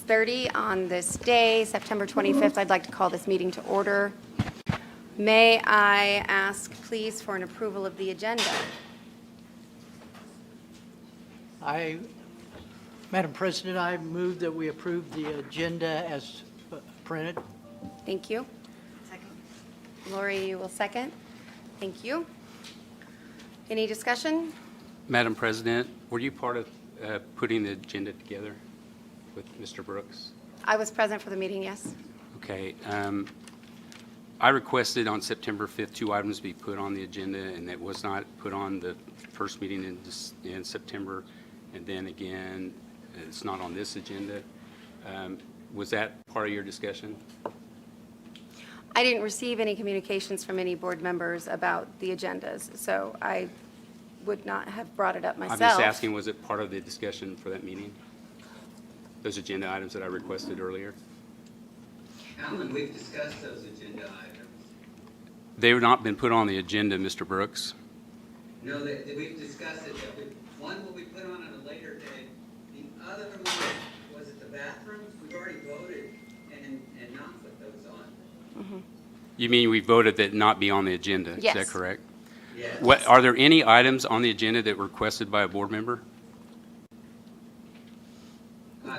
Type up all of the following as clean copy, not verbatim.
6:30 on this day, September 25th. I'd like to call this meeting to order. May I ask, please, for an approval of the agenda? Madam President, I move that we approve the agenda as printed. Thank you. Second. Lori, you will second. Thank you. Any discussion? Madam President, were you part of putting the agenda together with Mr. Brooks? I was present for the meeting, yes. Okay. I requested on September 5th 2 items be put on the agenda, and it was not put on the first meeting in September, and then again, it's not on this agenda. Was that part of your discussion? I didn't receive any communications from any board members about the agendas, so I would not have brought it up myself. I'm just asking, was it part of the discussion for that meeting? Those agenda items that I requested earlier? Alan, we've discussed those agenda items. They have not been put on the agenda, Mr. Brooks. No, we've discussed it. One will be put on at a later date. The other one, was it the bathrooms? We've already voted and not put those on. Mm-hmm. You mean we voted that not be on the agenda? Yes. Is that correct? Yes. What, are there any items on the agenda that were requested by a board member?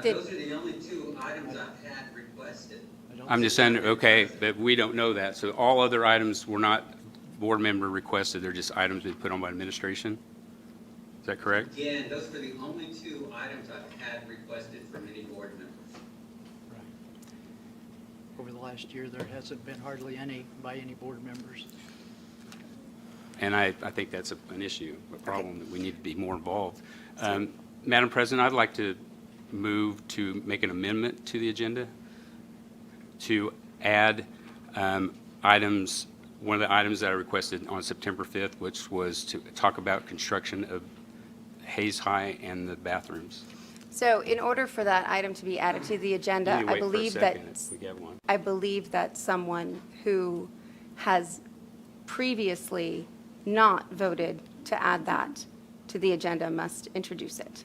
Those are the only 2 items I've had requested. I'm just saying, okay, but we don't know that. So all other items were not board member requested. They're just items that put on by administration? Is that correct? Again, those were the only 2 items I've had requested from any board members. Right. Over the last year, there hasn't been hardly any by any board members. And I think that's an issue, a problem that we need to be more involved. Madam President, I'd like to move to make an amendment to the agenda to add items, one of the items that I requested on September 5th, which was to talk about construction of Hayes High and the bathrooms. So in order for that item to be added to the agenda, Let me I wait for a believe second that if we get one. I believe that someone who has previously not voted to add that to the agenda must introduce it.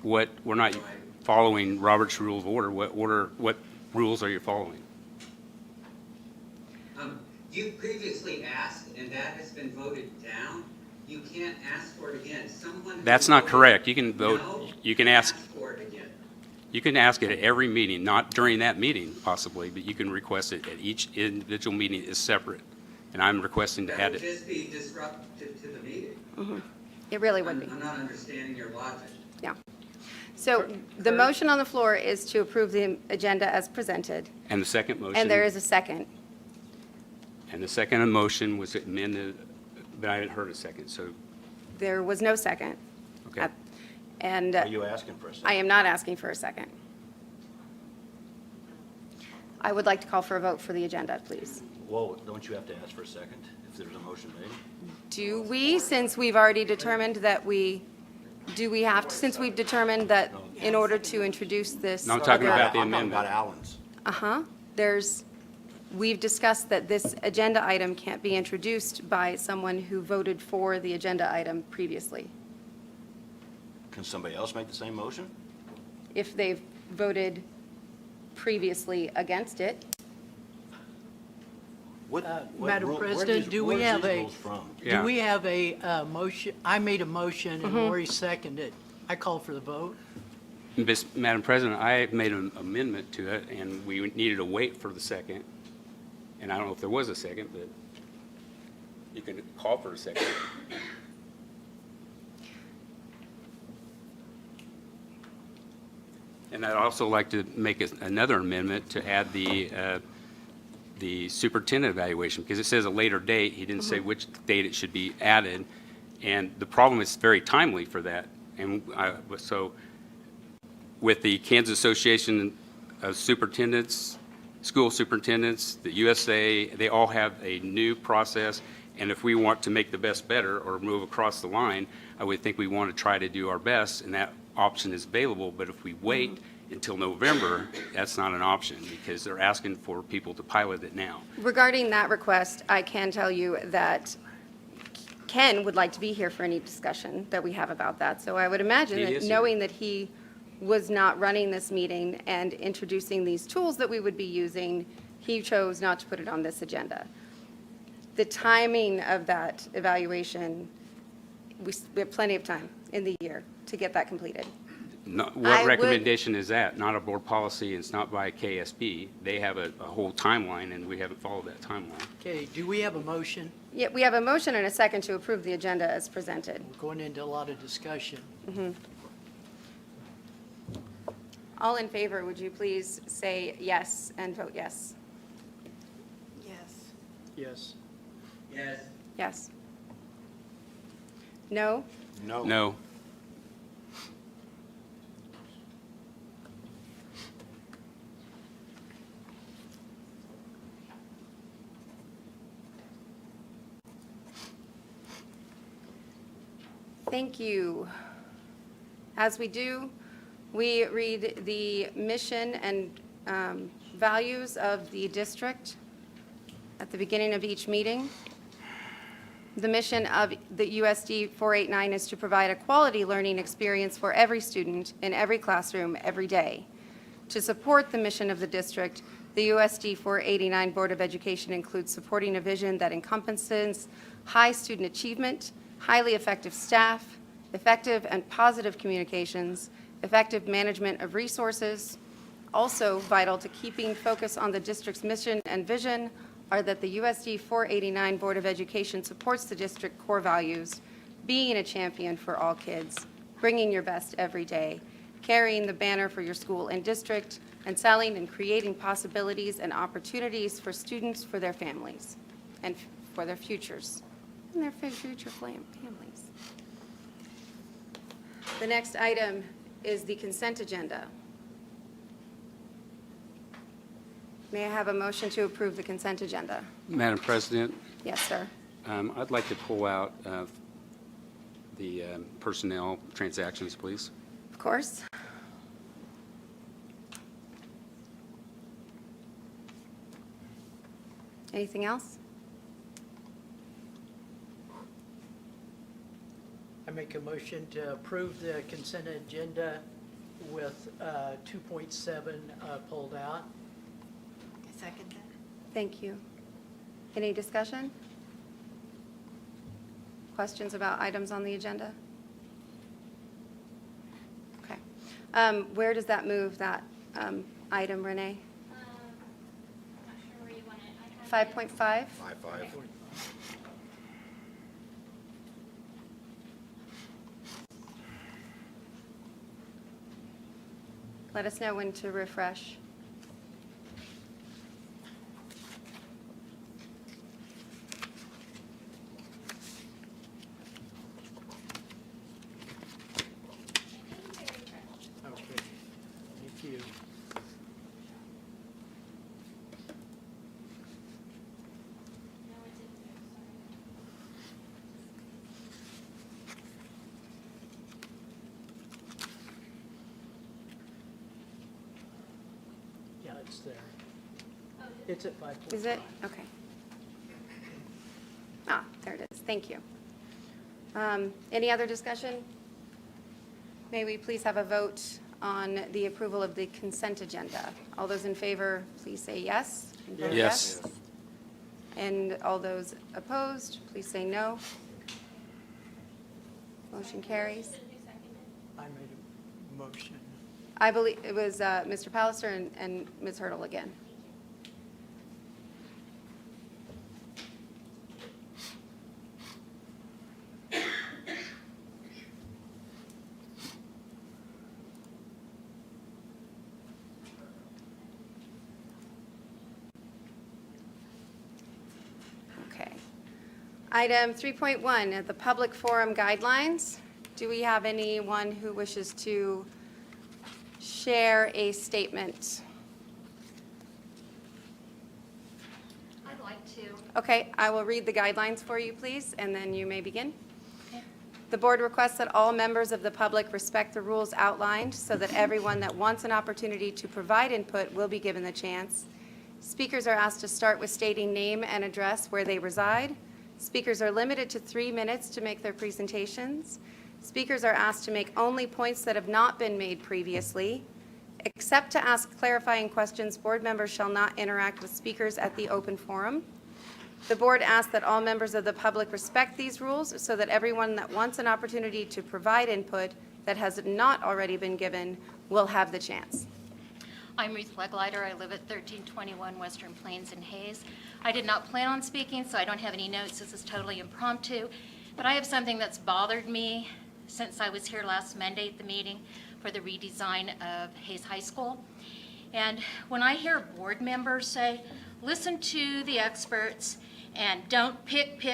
We're not following Robert's Rule of Order. What rules are you following? You previously asked, and that has been voted down. You can't ask for it again. That's not correct. You can vote. No, You can ask. for it again. You can ask it at every meeting, not during that meeting possibly, but you can request it at each individual meeting is separate. And I'm requesting to That add would it. just be disruptive to the meeting. Mm-hmm. It really would be. I'm not understanding your logic. Yeah. So the motion on the floor is to approve the agenda as presented, And the second motion. and there is a second. And the second motion was amended, but I haven't heard a second, so, There was no second. okay. And Are you asking for a second? I am not asking for a second. I would like to call for a vote for the agenda, please. Well, don't you have to ask for a second if there's a motion made? Do we, since we've already determined that since we've determined that in order to introduce this. No, I'm talking other- about the I'm talking amendment. about Alan's. We've discussed that this agenda item can't be introduced by someone who voted for the agenda item previously. Can somebody else make the same motion? If they've voted previously against it, Madam President, do we have a, Yeah. do we have a motion? I made a motion and Lori seconded. I call for the vote. Madam President, I made an amendment to it, and we needed to wait for the second. And I don't know if there was a second, but you can call for a second. And I'd also like to make another amendment to add the superintendent evaluation, because it says a later date. He didn't say which date it should be added. And the problem is very timely for that. And so with the Kansas Association of Superintendents, school superintendents, the USA, they all have a new process. And if we want to make the best better or move across the line, I would think we want to try to do our best, and that option is available. But if we wait until November, that's not an option, because they're asking for people to pilot it now. regarding that request, I can tell you that Ken would like to be here for any discussion that we have about that. So I would imagine He that is here. knowing that he was not running this meeting and introducing these tools that we would be using, he chose not to put it on this agenda. The timing of that evaluation, we have plenty of time in the year to get that completed. No, I what would- recommendation is that? Not a board policy, it's not by KSB. They have a whole timeline, and we haven't followed that timeline. Okay, do we have a motion? Yeah, we have a motion and a second to approve the agenda as presented. We're going into a lot of discussion. All in favor, would you please say yes and vote yes? Yes. Yes. Yes. Yes. No? No. No. Thank you. As we do, we read the mission and values of the district at the beginning of each meeting. The mission of the USD 489 is to provide a quality learning experience for every student in every classroom every day. To support the mission of the district, the USD 489 Board of Education includes supporting a vision that encompasses high student achievement, highly effective staff, effective and positive communications, effective management of resources. Also vital to keeping focus on the district's mission and vision are that the USD 489 Board of Education supports the district core values, being a champion for all kids, bringing your best every day, carrying the banner for your school and district, and selling and creating possibilities and opportunities for students, for their families, and for their futures, and their future families. The next item is the consent agenda. May I have a motion to approve the consent agenda? Madam President, Yes, sir. I'd like to pull out the personnel transactions, please. Of course. Anything else? I make a motion to approve the consent agenda with 2.7 pulled out. I second that. Thank you. Any discussion? Questions about items on the agenda? Okay. Where does that move, that item, Renee? I'm not sure where you want it. I have it- 5.5? 5-5. Let us know when to refresh. Okay, thank you. No, it didn't move, sorry. Yeah, it's there. Oh, did It's at 5.5. Is it? Okay. Ah, there it is. Thank you. Any other discussion? May we please have a vote on the approval of the consent agenda? All those in favor, please say yes. And vote Yes. And all those opposed, please say no. Motion carries. Who seconded? I made a motion. I believe it was Mr. Pallister and Ms. Hurdle again. Okay. Item 3.1, the public forum guidelines. Do we have anyone who wishes to share a statement? I'd like to. Okay, I will read the guidelines for you, please, and then you may begin. The board requests that all members of the public respect the rules outlined so that everyone that wants an opportunity to provide input will be given the chance. Speakers are asked to start with stating name and address where they reside. Speakers are limited to 3 minutes to make their presentations. Speakers are asked to make only points that have not been made previously. Except to ask clarifying questions, board members shall not interact with speakers at the open forum. The board asks that all members of the public respect these rules so that everyone that wants an opportunity to provide input that has not already been given will have the chance. I'm Ruth Leglider. I live at 1321 Western Plains in Hayes. I did not plan on speaking, so I don't have any notes. This is totally impromptu. But I have something that's bothered me since I was here last Monday at the meeting for the redesign of Hayes High School. And when I hear board members say, listen to the experts and don't pick,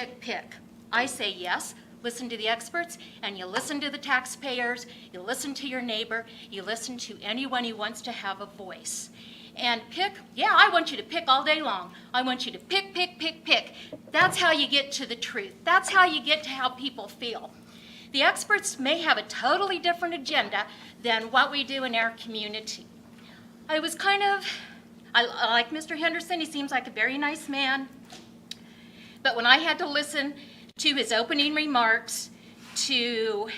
I say yes. Listen to the experts, and you listen to the taxpayers, you listen to your neighbor, you listen to anyone who wants to have a voice. And pick, yeah, I want you to pick all day long. I want you to pick. That's how you get to the truth. That's how you get to how people feel. The experts may have a totally different agenda than what we do in our community. I like Mr. Henderson, he seems like a very nice man. But when I had to listen to his opening remarks to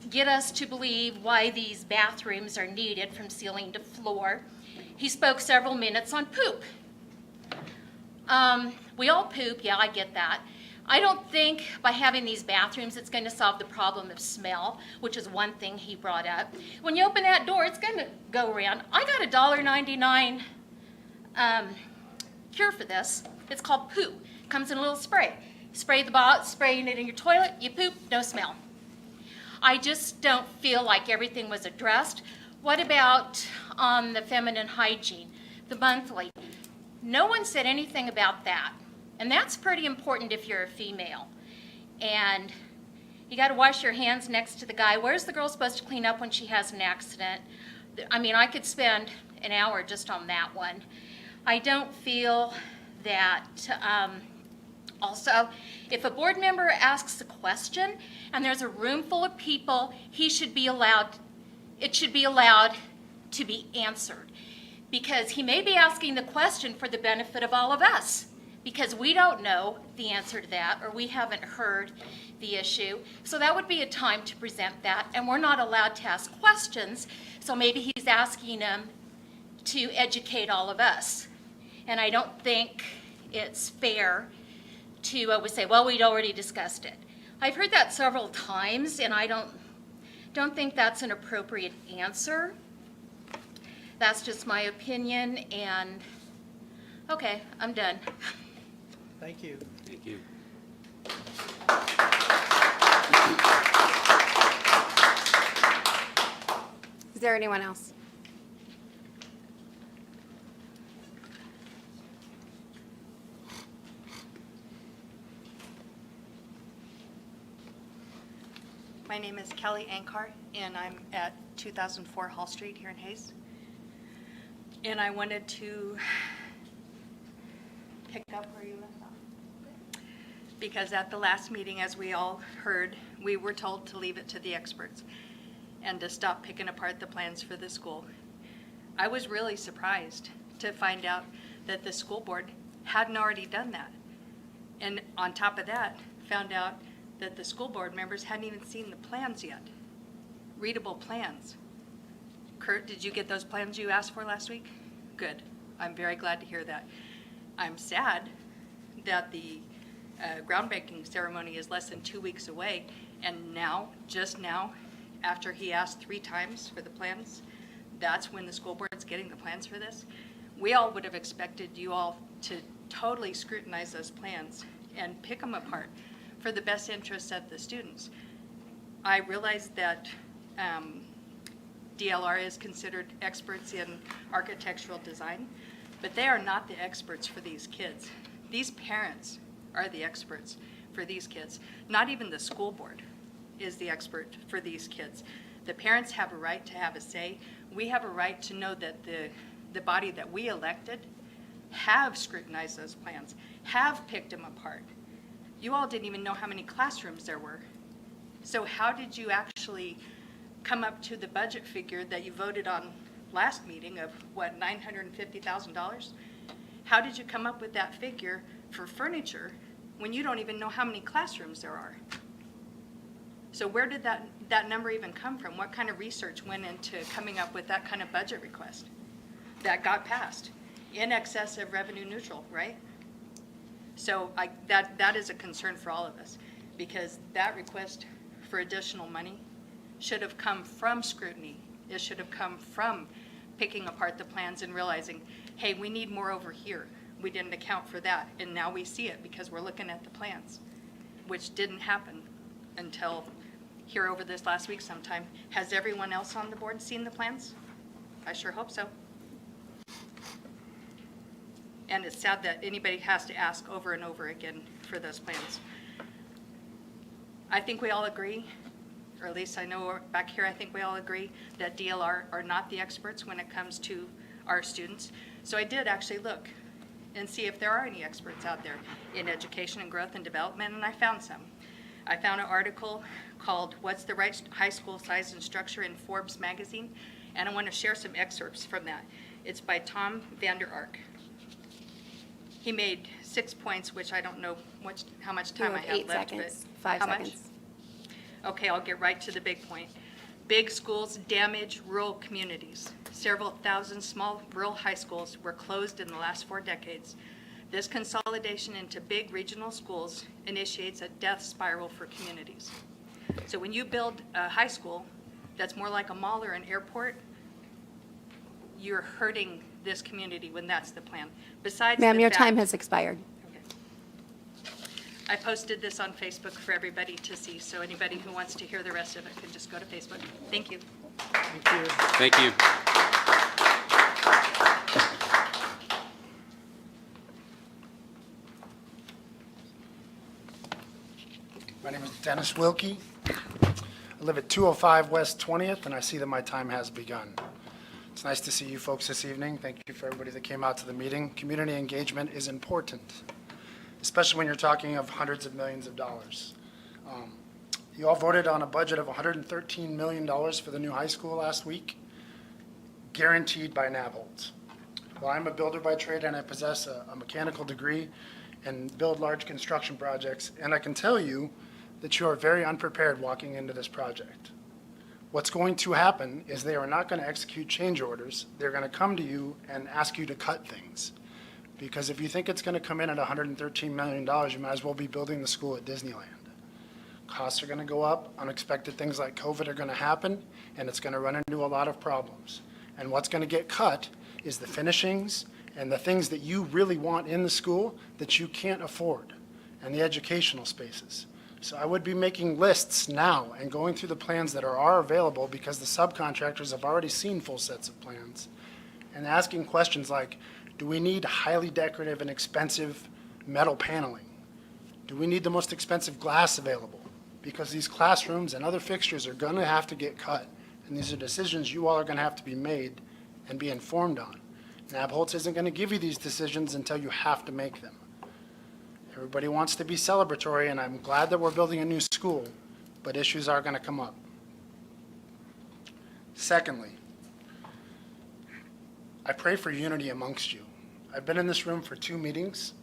get us to believe why these bathrooms are needed from ceiling to floor, he spoke several minutes on poop. We all poop, yeah, I get that. I don't think by having these bathrooms it's going to solve the problem of smell, which is one thing he brought up. When you open that door, it's going to go around. I got a $1.99 cure for this. It's called poo. It comes in a little spray. Spraying it in your toilet, you poop, no smell. I just don't feel like everything was addressed. What about on the feminine hygiene, the monthly? No one said anything about that. And that's pretty important if you're a female. And you got to wash your hands next to the guy. Where's the girl supposed to clean up when she has an accident? I mean, I could spend an hour just on that one. I don't feel that, also, if a board member asks a question and there's a room full of people, it should be allowed to be answered. Because he may be asking the question for the benefit of all of us, because we don't know the answer to that, or we haven't heard the issue. So that would be a time to present that, and we're not allowed to ask questions, so maybe he's asking them to educate all of us. And I don't think it's fair to always say, well, we'd already discussed it. I've heard that several times, and I don't think that's an appropriate answer. That's just my opinion, and okay, I'm done. Thank you. Thank you. Is there anyone else? My name is Kelly Ankar, and I'm at 2004 Hall Street here in Hayes. And I wanted to pick up where you left off. Because at the last meeting, as we all heard, we were told to leave it to the experts and to stop picking apart the plans for the school. I was really surprised to find out that the school board hadn't already done that. And on top of that, found out that the school board members hadn't even seen the plans yet. Readable plans. Kurt, did you get those plans you asked for last week? Good. I'm very glad to hear that. I'm sad that the groundbreaking ceremony is less than 2 weeks away, and now, just now, after he asked 3 times for the plans, that's when the school board's getting the plans for this. We all would have expected you all to totally scrutinize those plans and pick them apart for the best interests of the students. I realize that DLR is considered experts in architectural design, but they are not the experts for these kids. These parents are the experts for these kids. Not even the school board is the expert for these kids. The parents have a right to have a say. We have a right to know that the body that we elected have scrutinized those plans, have picked them apart. You all didn't even know how many classrooms there were. So how did you actually come up to the budget figure that you voted on last meeting of, what, $950,000? How did you come up with that figure for furniture when you don't even know how many classrooms there are? So where did that number even come from? What kind of research went into coming up with that kind of budget request that got passed? In excess of revenue neutral, right? So that is a concern for all of us, because that request for additional money should have come from scrutiny. It should have come from picking apart the plans and realizing, hey, we need more over here. We didn't account for that, and now we see it because we're looking at the plans, which didn't happen until here over this last week sometime. Has everyone else on the board seen the plans? I sure hope so. And it's sad that anybody has to ask over and over again for those plans. I think we all agree, or at least I know back here, I think we all agree that DLR are not the experts when it comes to our students. So I did actually look and see if there are any experts out there in education and growth and development, and I found some. I found an article called "What's the Right High School Size and Structure" in Forbes magazine, and I want to share some excerpts from that. It's by Tom Vander Ark. He made 6 points, which I don't know how much time I have 8 left. seconds, but 5 how much? seconds. Okay, I'll get right to the big point. Big schools damage rural communities. Several thousand small rural high schools were closed in the last 4 decades. This consolidation into big regional schools initiates a death spiral for communities. So when you build a high school that's more like a mall or an airport, you're hurting this community when that's the plan. Besides Ma'am, the your fact- time has expired. Okay. I posted this on Facebook for everybody to see, so anybody who wants to hear the rest of it can just go to Facebook. Thank you. Thank you. Thank you. My name is Dennis Wilkie. I live at 205 West 20th, and I see that my time has begun. It's nice to see you folks this evening. Thank you for everybody that came out to the meeting. Community engagement is important, especially when you're talking of hundreds of millions of dollars. You all voted on a budget of $113 million for the new high school last week, guaranteed by Nabholz. Well, I'm a builder by trade, and I possess a mechanical degree and build large construction projects, and I can tell you that you are very unprepared walking into this project. What's going to happen is they are not going to execute change orders. They're going to come to you and ask you to cut things. Because if you think it's going to come in at $113 million, you might as well be building the school at Disneyland. Costs are going to go up, unexpected things like COVID are going to happen, and it's going to run into a lot of problems. And what's going to get cut is the finishings and the things that you really want in the school that you can't afford, and the educational spaces. So I would be making lists now and going through the plans that are available, because the subcontractors have already seen full sets of plans, and asking questions like, do we need highly decorative and expensive metal paneling? Do we need the most expensive glass available? Because these classrooms and other fixtures are going to have to get cut, and these are decisions you all are going to have to be made and be informed on. Nabholz isn't going to give you these decisions until you have to make them. Everybody wants to be celebratory, and I'm glad that we're building a new school, but issues are going to come up. Secondly, I pray for unity amongst you. I've been in this room for 2 meetings.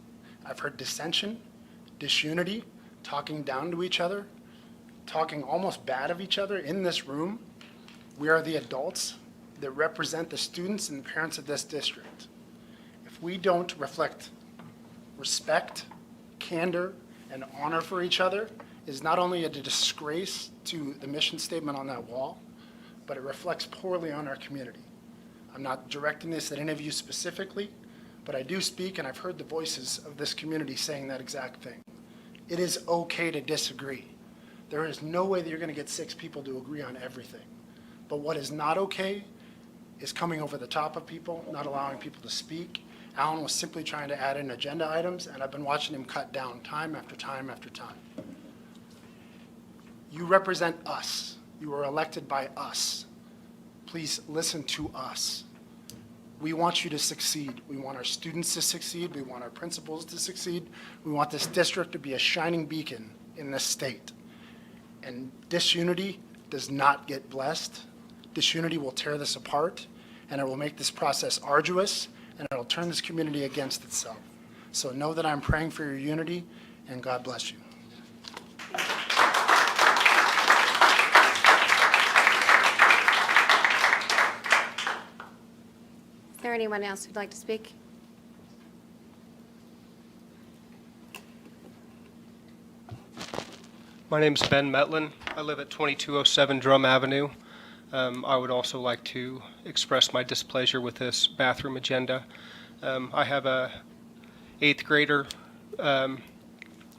I've heard dissension, disunity, talking down to each other, talking almost bad of each other in this room. We are the adults that represent the students and the parents of this district. If we don't reflect respect, candor, and honor for each other, is not only a disgrace to the mission statement on that wall, but it reflects poorly on our community. I'm not directing this at any of you specifically, but I do speak, and I've heard the voices of this community saying that exact thing. It is okay to disagree. There is no way that you're going to get 6 people to agree on everything. But what is not okay is coming over the top of people, not allowing people to speak. Alan was simply trying to add in agenda items, and I've been watching him cut down time after time after time. You represent us. You were elected by us. Please listen to us. We want you to succeed. We want our students to succeed. We want our principals to succeed. We want this district to be a shining beacon in this state. And disunity does not get blessed. Disunity will tear this apart, and it will make this process arduous, and it will turn this community against itself. So know that I'm praying for your unity, and God bless you. there anyone else who'd like to speak? My name's Ben Metlin. I live at 2207 Drum Avenue. I would also like to express my displeasure with this bathroom agenda. I have a 8th grader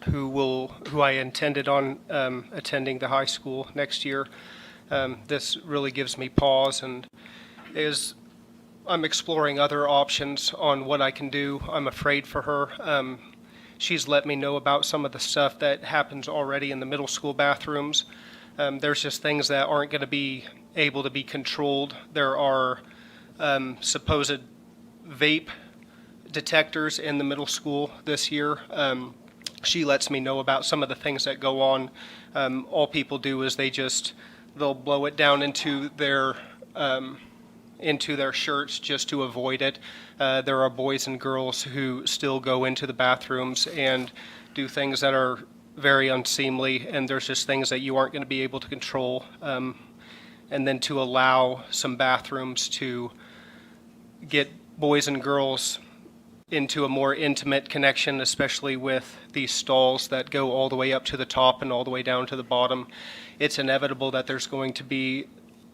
who I intended on attending the high school next year. This really gives me pause, and I'm exploring other options on what I can do. I'm afraid for her. She's let me know about some of the stuff that happens already in the middle school bathrooms. There's just things that aren't going to be able to be controlled. There are supposed vape detectors in the middle school this year. She lets me know about some of the things that go on. All people do is they'll blow it down into their shirts just to avoid it. There are boys and girls who still go into the bathrooms and do things that are very unseemly, and there's just things that you aren't going to be able to control. And then to allow some bathrooms to get boys and girls into a more intimate connection, especially with these stalls that go all the way up to the top and all the way down to the bottom. It's inevitable that there's going to be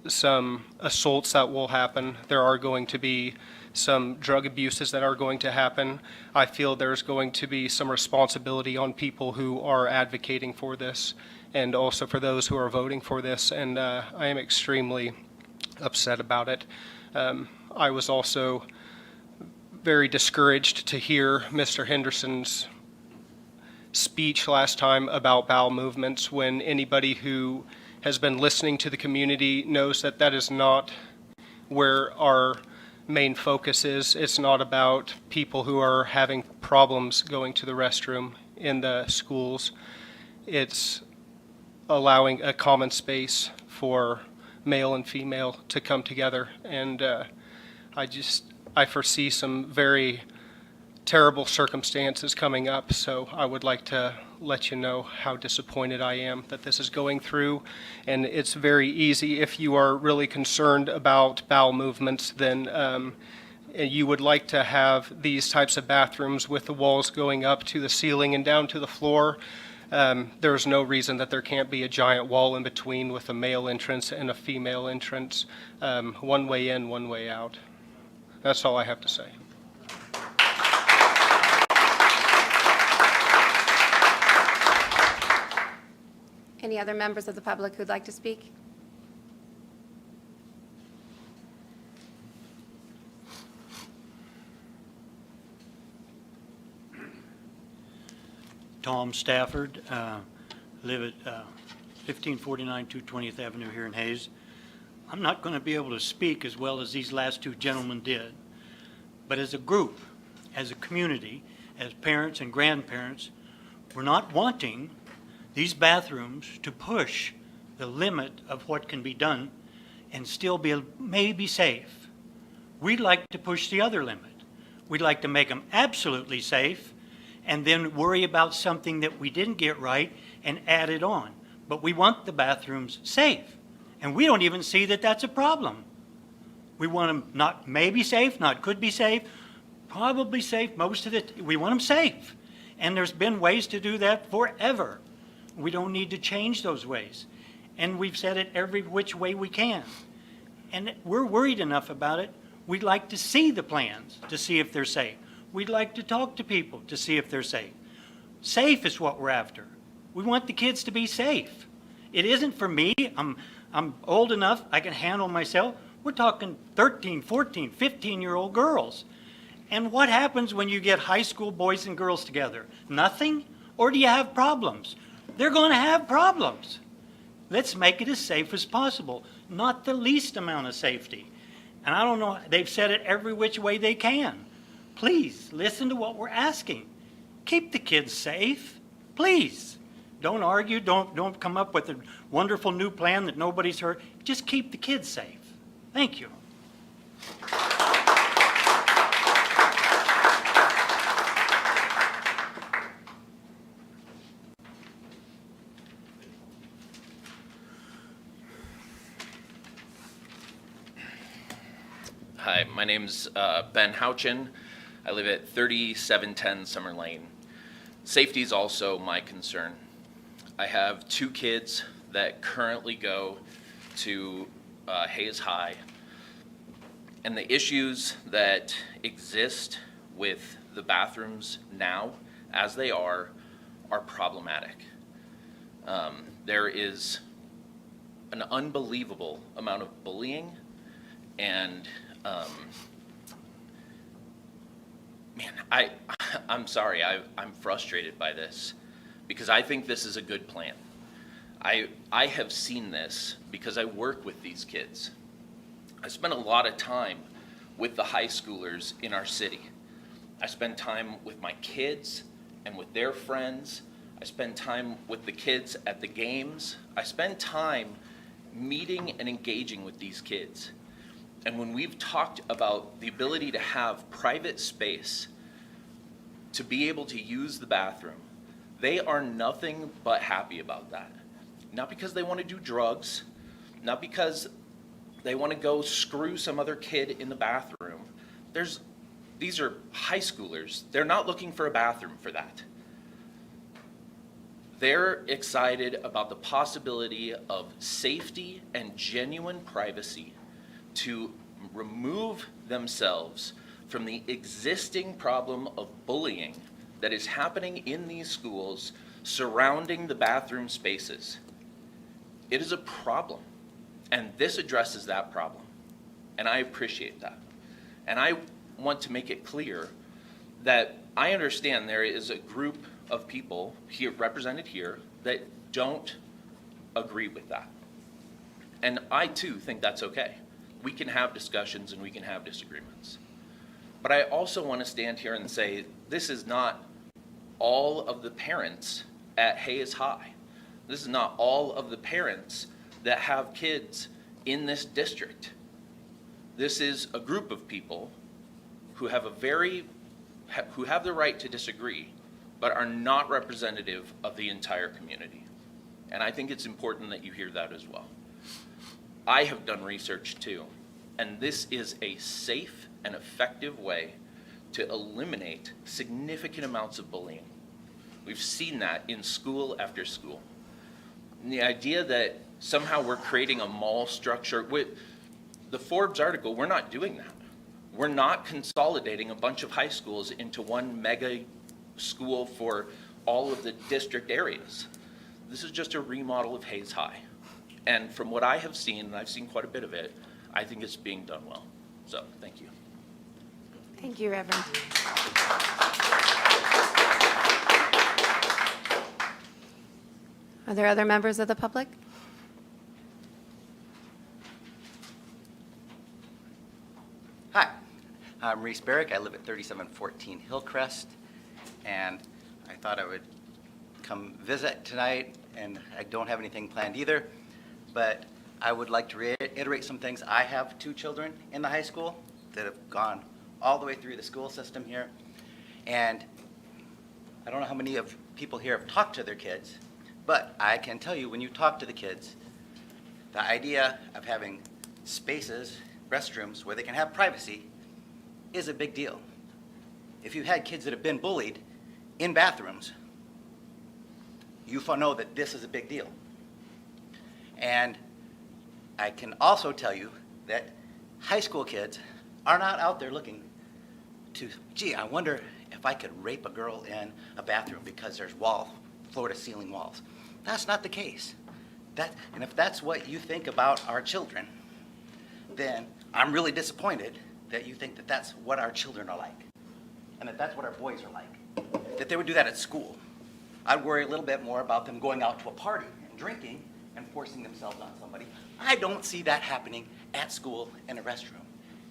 some assaults that will happen. There are going to be some drug abuses that are going to happen. I feel there's going to be some responsibility on people who are advocating for this, and also for those who are voting for this, and I am extremely upset about it. I was also very discouraged to hear Mr. Henderson's speech last time about bowel movements, when anybody who has been listening to the community knows that that is not where our main focus is. It's not about people who are having problems going to the restroom in the schools. It's allowing a common space for male and female to come together. And I foresee some very terrible circumstances coming up, so I would like to let you know how disappointed I am that this is going through. And it's very easy, if you are really concerned about bowel movements, then you would like to have these types of bathrooms with the walls going up to the ceiling and down to the floor. There's no reason that there can't be a giant wall in between with a male entrance and a female entrance, one way in, one way out. That's all I have to say. Any other members of the public who'd like to speak? Tom Stafford, live at 1549 220th Avenue here in Hayes. I'm not going to be able to speak as well as these last two gentlemen did, but as a group, as a community, as parents and grandparents, we're not wanting these bathrooms to push the limit of what can be done and still be maybe safe. We'd like to push the other limit. We'd like to make them absolutely safe and then worry about something that we didn't get right and add it on. But we want the bathrooms safe, and we don't even see that that's a problem. We want them not maybe safe, not could be safe, probably safe. We want them safe. And there's been ways to do that forever. We don't need to change those ways. And we've said it every which way we can. And we're worried enough about it, we'd like to see the plans to see if they're safe. We'd like to talk to people to see if they're safe. Safe is what we're after. We want the kids to be safe. It isn't for me. I'm old enough, I can handle myself. We're talking 13, 14, 15-year-old girls. And what happens when you get high school boys and girls together? Nothing? Or do you have problems? They're going to have problems. Let's make it as safe as possible, not the least amount of safety. And I don't know, they've said it every which way they can. Please, listen to what we're asking. Keep the kids safe, please. Don't argue, don't come up with a wonderful new plan that nobody's heard. Just keep the kids safe. Thank you. Hi, my name's Ben Houchin. I live at 3710 Summer Lane. Safety is also my concern. I have 2 kids that currently go to Hayes High, and the issues that exist with the bathrooms now, as they are problematic. There is an unbelievable amount of bullying, and I'm sorry, I'm frustrated by this, because I think this is a good plan. I have seen this because I work with these kids. I spend a lot of time with the high schoolers in our city. I spend time with my kids and with their friends. I spend time with the kids at the games. I spend time meeting and engaging with these kids. And when we've talked about the ability to have private space to be able to use the bathroom, they are nothing but happy about that. Not because they want to do drugs, not because they want to go screw some other kid in the bathroom. These are high schoolers. They're not looking for a bathroom for that. They're excited about the possibility of safety and genuine privacy to remove themselves from the existing problem of bullying that is happening in these schools surrounding the bathroom spaces. It is a problem, and this addresses that problem, and I appreciate that. And I want to make it clear that I understand there is a group of people here represented here that don't agree with that. And I too think that's okay. We can have discussions and we can have disagreements. But I also want to stand here and say this is not all of the parents at Hayes High. This is not all of the parents that have kids in this district. This is a group of people who have who have the right to disagree, but are not representative of the entire community. And I think it's important that you hear that as well. I have done research too, and this is a safe and effective way to eliminate significant amounts of bullying. We've seen that in school after school. And the idea that somehow we're creating a mall structure, with the Forbes article, we're not doing that. We're not consolidating a bunch of high schools into one mega school for all of the district areas. This is just a remodel of Hayes High. And from what I have seen, and I've seen quite a bit of it, I think it's being done well. So, thank you. Thank you, Reverend. Are there other members of the public? Hi, I'm Reese Barrick. I live at 3714 Hillcrest, and I thought I would come visit tonight, and I don't have anything planned either, but I would like to reiterate some things. I have 2 children in the high school that have gone all the way through the school system here, and I don't know how many of people here have talked to their kids, but I can tell you when you talk to the kids, the idea of having spaces, restrooms where they can have privacy is a big deal. If you've had kids that have been bullied in bathrooms, you know that this is a big deal. And I can also tell you that high school kids are not out there looking to, gee, I wonder if I could rape a girl in a bathroom because there's floor-to-ceiling walls. That's not the case. And if that's what you think about our children, then I'm really disappointed that you think that that's what our children are like, and that that's what our boys are like, that they would do that at school. I'd worry a little bit more about them going out to a party and drinking and forcing themselves on somebody. I don't see that happening at school in a restroom.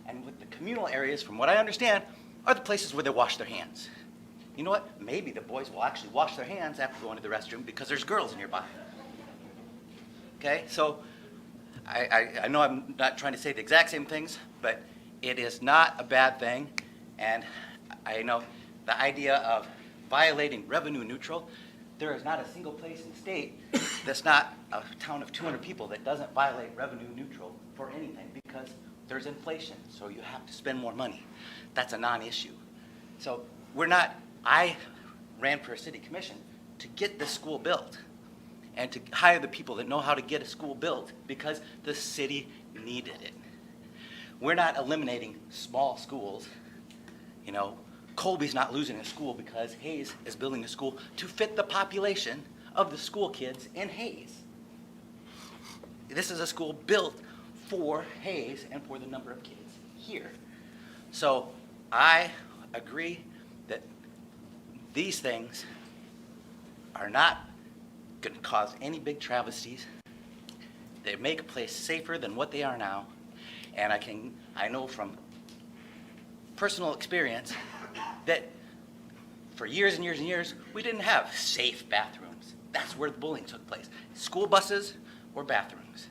And with the communal areas, from what I understand, are the places where they wash their hands. You know what? Maybe the boys will actually wash their hands after going to the restroom because there's girls nearby. Okay, so I know I'm not trying to say the exact same things, but it is not a bad thing. And I know the idea of violating revenue neutral, there is not a single place in the state that's not a town of 200 people that doesn't violate revenue neutral for anything, because There's inflation, so you have to spend more money. That's a non-issue. So I ran for a city commission to get this school built and to hire the people that know how to get a school built because the city needed it. We're not eliminating small schools. You know, Colby's not losing a school because Hayes is building a school to fit the population of the school kids in Hayes. This is a school built for Hayes and for the number of kids here. So I agree that these things are not going to cause any big travesties. They make a place safer than what they are now. And I know from personal experience that for years and years and years, we didn't have safe bathrooms. That's where the bullying took place. School buses or bathrooms.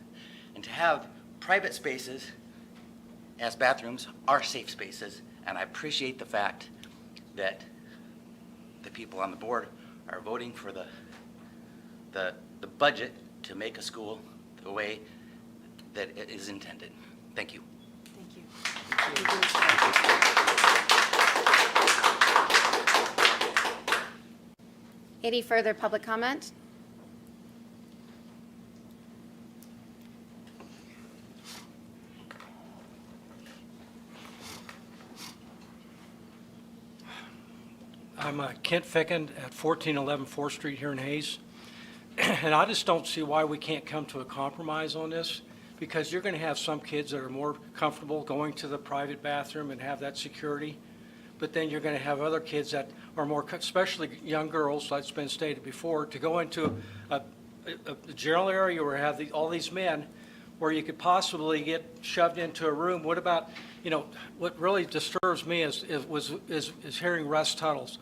And to have private spaces as bathrooms are safe spaces. And I appreciate the fact that the people on the board are voting for the budget to make a school the way that it is intended. Thank you. Thank you. Any further public comment? I'm Kent Ficken at 1411 4th Street here in Hayes. And I just don't see why we can't come to a compromise on this, because you're going to have some kids that are more comfortable going to the private bathroom and have that security. But then you're going to have other kids that are more, especially young girls, like it's been stated before, to go into a general area where you have all these men where you could possibly get shoved into a room. What about, what really disturbs me is hearing Russ Tuttle's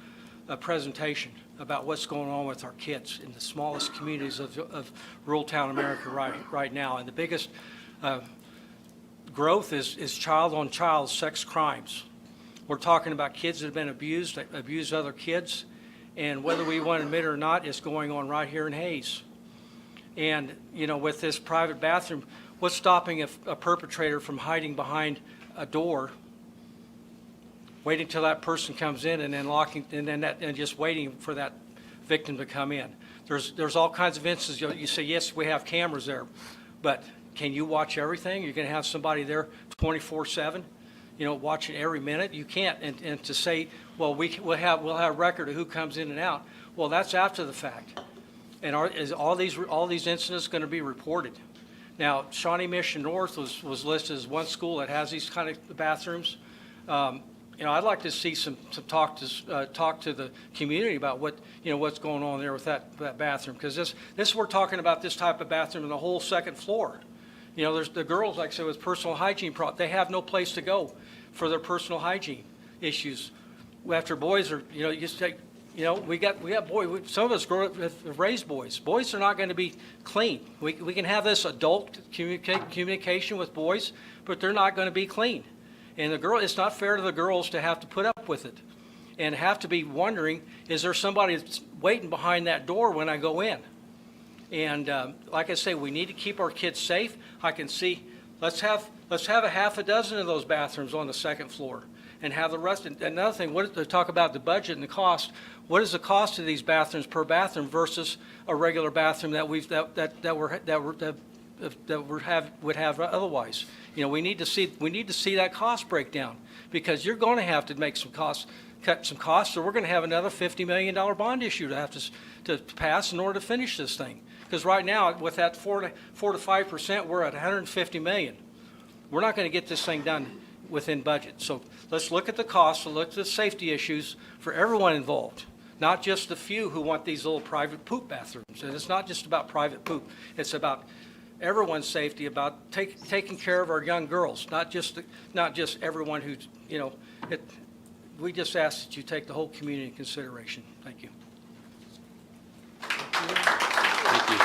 presentation about what's going on with our kids in the smallest communities of rural town America right now. And the biggest growth is child-on-child sex crimes. We're talking about kids that have been abused, that abuse other kids, and whether we want to admit it or not, it's going on right here in Hayes. And, with this private bathroom, what's stopping a perpetrator from hiding behind a door, waiting till that person comes in and then locking, and just waiting for that victim to come in? There's all kinds of instances. You say, yes, we have cameras there, but can you watch everything? You're going to have somebody there 24/7, watching every minute. You can't. And to say, well, we'll have a record of who comes in and out. Well, that's after the fact. And is all these incidents going to be reported? Now, Shawnee Mission North was listed as one school that has these kind of bathrooms. I'd like to see some talk to the community about what's going on there with that bathroom, because this we're talking about this type of bathroom in the whole second floor. There's the girls, like I said, with personal hygiene problems. They have no place to go for their personal hygiene issues. After boys are, you just take, we got boys. Some of us have raised boys. Boys are not going to be clean. We can have this adult communication with boys, but they're not going to be clean. And it's not fair to the girls to have to put up with it and have to be wondering, is there somebody that's waiting behind that door when I go in? And like I say, we need to keep our kids safe. I can see, let's have a half a dozen of those bathrooms on the second floor and have the rest. Another thing, they talk about the budget and the cost. What is the cost of these bathrooms per bathroom versus a regular bathroom that would have otherwise? We need to see that cost breakdown, because you're going to have to cut some costs, or we're going to have another $50 million bond issue to have to pass in order to finish this thing. Because right now, with that 4 to 5%, we're at $150 million. We're not going to get this thing done within budget. So let's look at the costs, and look at the safety issues for everyone involved, not just the few who want these little private poop bathrooms. And it's not just about private poop. It's about everyone's safety, about taking care of our young girls, not just everyone who's, we just ask that you take the whole community in consideration. Thank you. Thank you.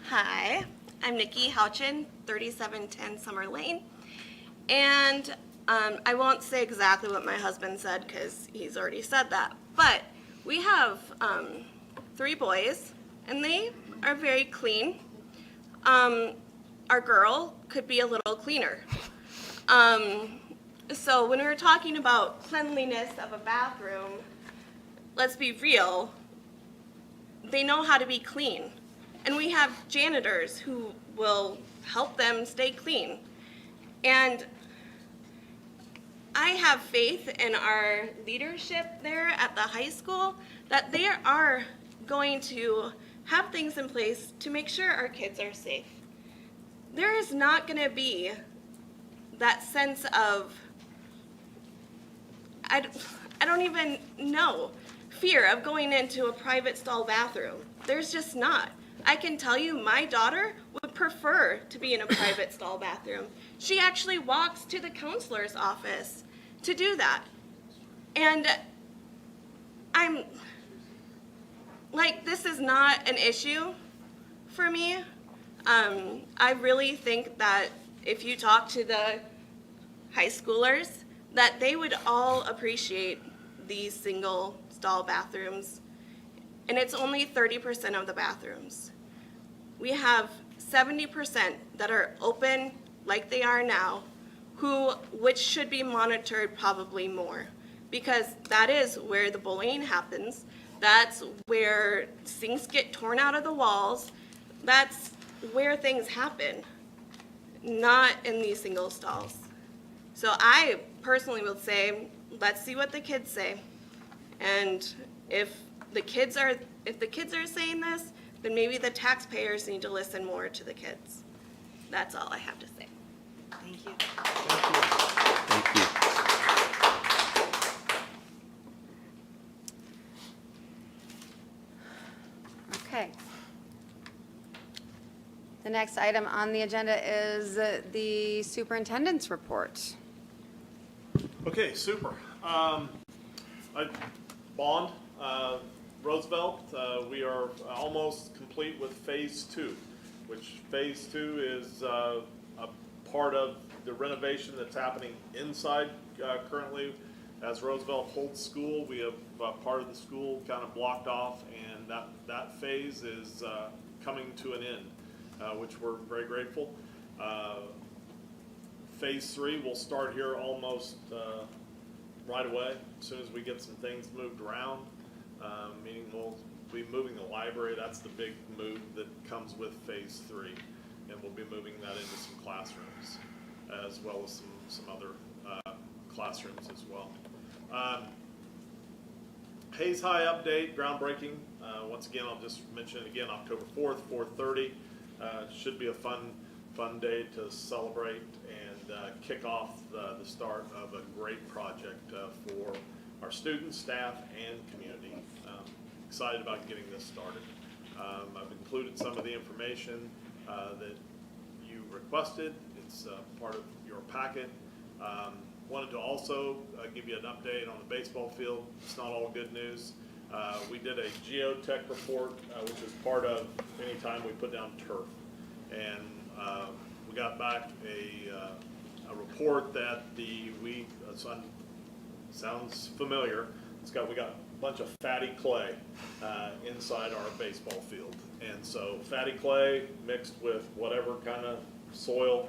Hi, I'm Nikki Houchin, 3710 Summer Lane. And I won't say exactly what my husband said because he's already said that, but we have 3 boys, and they are very clean. Our girl could be a little cleaner. So when we're talking about cleanliness of a bathroom, let's be real, they know how to be clean. And we have janitors who will help them stay clean. And I have faith in our leadership there at the high school that they are going to have things in place to make sure our kids are safe. There is not going to be that sense of, I don't even know, fear of going into a private stall bathroom. There's just not. I can tell you my daughter would prefer to be in a private stall bathroom. She actually walks to the counselor's office to do that. And I'm like, this is not an issue for me. I really think that if you talk to the high schoolers, that they would all appreciate these single stall bathrooms. And it's only 30% of the bathrooms. We have 70% that are open like they are now, which should be monitored probably more, because that is where the bullying happens. That's where sinks get torn out of the walls. That's where things happen, not in these single stalls. So I personally would say, let's see what the kids say. And if the kids are saying this, then maybe the taxpayers need to listen more to the kids. That's all I have to say. Thank you. Thank you. Okay. The next item on the agenda is the superintendent's report. Okay, super. Bond, Roosevelt, we are almost complete with phase 2, which phase 2 is a part of the renovation that's happening inside currently. As Roosevelt holds school, we have part of the school kind of blocked off, and that phase is coming to an end, which we're very grateful. Phase 3 will start here almost right away, as soon as we get some things moved around, meaning we'll be moving the library. That's the big move that comes with phase 3, and we'll be moving that into some classrooms, as well as some other classrooms as well. Hayes High update, groundbreaking. Once again, I'll just mention it again, October 4th, 4:30. Should be a fun day to celebrate and kick off the start of a great project for our students, staff, and community. Excited about getting this started. I've included some of the information that you requested. It's part of your packet. Wanted to also give you an update on the baseball field. It's not all good news. We did a geotech report, which is part of any time we put down turf. And we got back a report that sounds familiar. We got a bunch of fatty clay inside our baseball field. And so fatty clay mixed with whatever kind of soil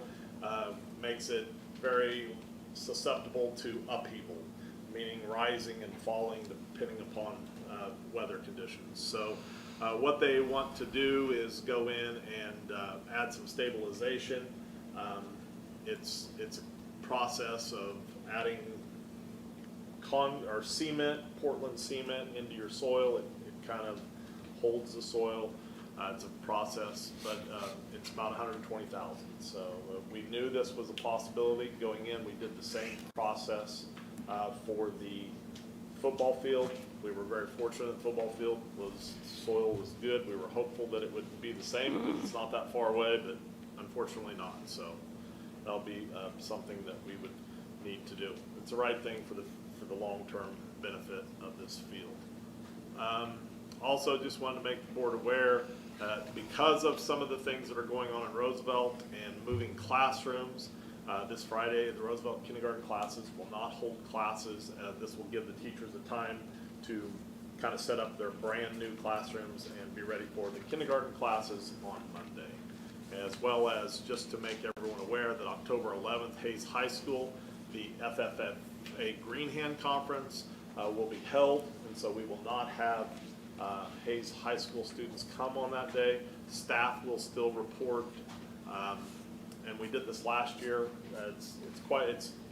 makes it very susceptible to upheaval, meaning rising and falling depending upon weather conditions. So what they want to do is go in and add some stabilization. It's a process of adding cement, Portland cement into your soil. It kind of holds the soil. It's a process, but it's about $120,000. So we knew this was a possibility going in. We did the same process for the football field. We were very fortunate. The football field soil was good. We were hopeful that it would be the same because it's not that far away, but unfortunately not. So that'll be something that we would need to do. It's the right thing for the long-term benefit of this field. Also, just wanted to make the board aware that because of some of the things that are going on in Roosevelt and moving classrooms, this Friday, the Roosevelt kindergarten classes will not hold classes. This will give the teachers the time to kind of set up their brand-new classrooms and be ready for the kindergarten classes on Monday. As well as, just to make everyone aware, that October 11th, Hayes High School, the FFFA Green Hand Conference will be held, and so we will not have Hayes High School students come on that day. Staff will still report, and we did this last year.